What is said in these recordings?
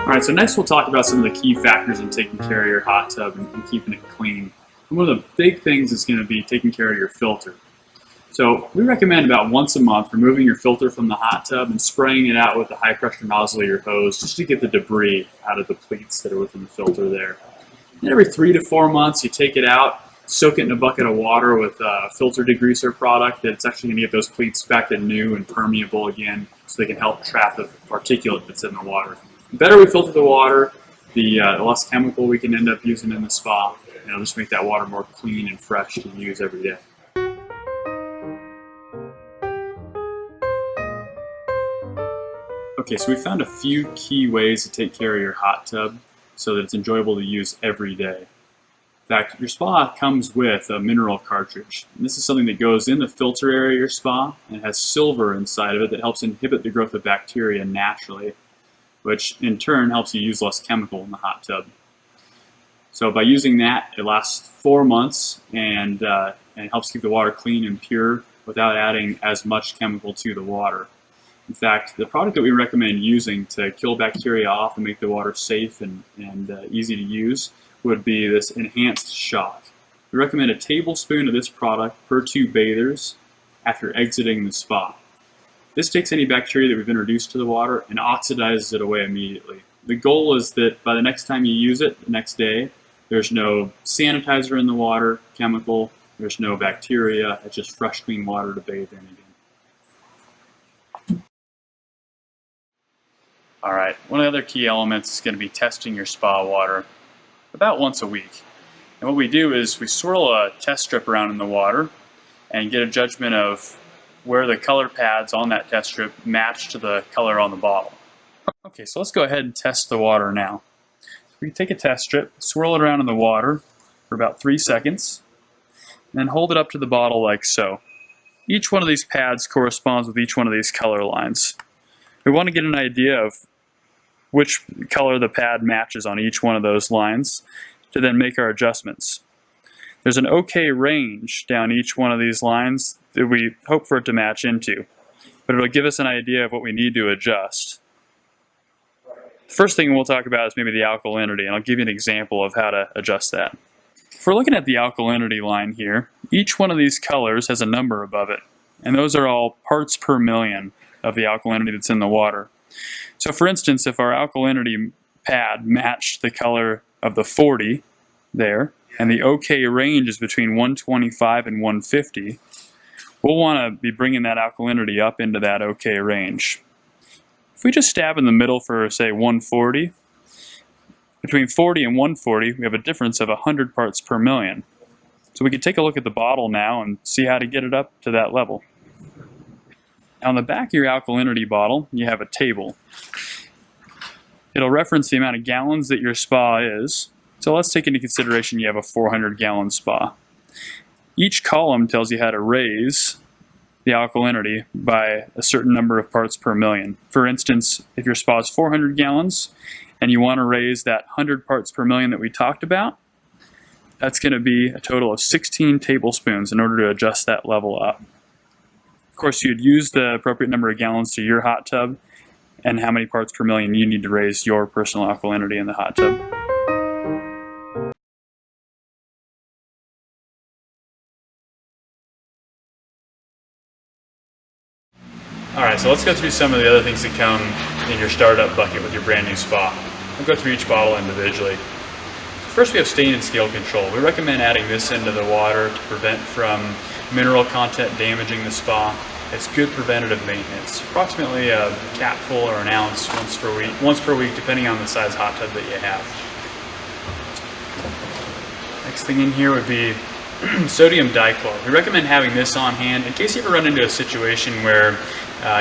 Alright, so next we'll talk about some of the key factors in taking care of your hot tub and keeping it clean. And one of the big things is going to be taking care of your filter. So we recommend about once a month removing your filter from the hot tub and spraying it out with the high pressure nozzle of your hose just to get the debris out of the pleats that are within the filter there. And every 3 to 4 months you take it out, soak it in a bucket of water with a filter degreaser product that's actually going to get those pleats back to new and permeable again so they can help trap the particulate that's in the water. The better we filter the water, the less chemical we can end up using in the spa, and it'll just make that water more clean and fresh to use every day. Okay, so we found a few key ways to take care of your hot tub so that it's enjoyable to use every day. In fact, your spa comes with a mineral cartridge. And this is something that goes in the filter area of your spa and has silver inside of it that helps inhibit the growth of bacteria naturally, which in turn helps you use less chemical in the hot tub. So by using that, it lasts 4 months and it helps keep the water clean and pure without adding as much chemical to the water. In fact, the product that we recommend using to kill bacteria off and make the water safe and easy to use would be this enhanced shock. We recommend a tablespoon of this product per 2 bathers after exiting the spa. This takes any bacteria that we've introduced to the water and oxidizes it away immediately. The goal is that by the next time you use it, the next day, there's no sanitizer in the water, chemical, there's no bacteria, it's just fresh, clean water to bathe in again. Alright, one of the other key elements is going to be testing your spa water about once a week. And what we do is we swirl a test strip around in the water and get a judgment of where the color pads on that test strip match to the color on the bottle. Okay, so let's go ahead and test the water now. We take a test strip, swirl it around in the water for about 3 seconds, and then hold it up to the bottle like so. Each one of these pads corresponds with each one of these color lines. We want to get an idea of which color the pad matches on each one of those lines to then make our adjustments. There's an okay range down each one of these lines that we hope for it to match into, but it'll give us an idea of what we need to adjust. The first thing we'll talk about is maybe the alkalinity, and I'll give you an example of how to adjust that. If we're looking at the alkalinity line here, each one of these colors has a number above it, and those are all parts per million of the alkalinity that's in the water. So for instance, if our alkalinity pad matched the color of the 40 there, and the OK range is between 125 and 150, we'll want to be bringing that alkalinity up into that OK range. If we just stab in the middle for, say, 140, between 40 and 140, we have a difference of 100 parts per million. So we could take a look at the bottle now and see how to get it up to that level. On the back of your alkalinity bottle, you have a table. It'll reference the amount of gallons that your spa is. So let's take into consideration you have a 400-gallon spa. Each column tells you how to raise the alkalinity by a certain number of parts per million. For instance, if your spa is 400 gallons and you want to raise that 100 parts per million that we talked about, that's going to be a total of 16 tablespoons in order to adjust that level up. Of course, you'd use the appropriate number of gallons to your hot tub and how many parts per million you need to raise your personal alkalinity in the hot tub. Alright, so let's go through some of the other things that come in your startup bucket with your brand new spa. We'll go through each bottle individually. First, we have stain and scale control. We recommend adding this into the water to prevent from mineral content damaging the spa. It's good preventative maintenance. Approximately a capful or an ounce once per week, depending on the size hot tub that you have. Next thing in here would be sodium dichloride. We recommend having this on hand in case you ever run into a situation where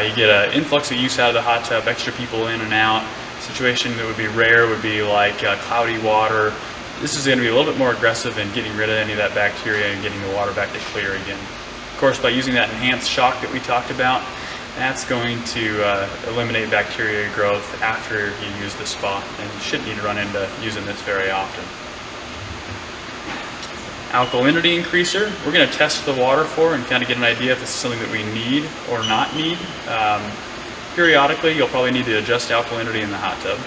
you get an influx of use out of the hot tub, extra people in and out. A situation that would be rare would be like cloudy water. This is going to be a little bit more aggressive in getting rid of any of that bacteria and getting the water back to clear again. Of course, by using that enhanced shock that we talked about, that's going to eliminate bacteria growth after you use the spa, and you shouldn't need to run into using this very often. Alkalinity increaser, we're going to test the water for and kind of get an idea if this is something that we need or not need. Periodically, you'll probably need to adjust alkalinity in the hot tub.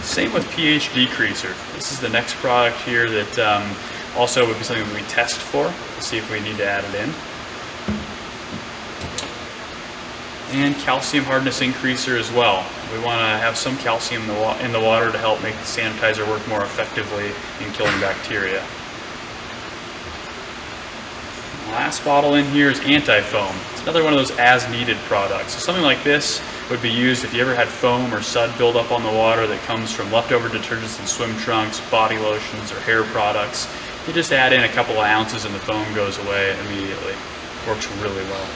Same with pH decreaser. This is the next product here that also would be something that we test for to see if we need to add it in. And calcium hardness increaser as well. We want to have some calcium in the water to help make the sanitizer work more effectively in killing bacteria. The last bottle in here is anti-foam. It's another one of those as-needed products. So something like this would be used if you ever had foam or sud buildup on the water that comes from leftover detergents and swim trunks, body lotions, or hair products. You just add in a couple of ounces and the foam goes away immediately. Works really well.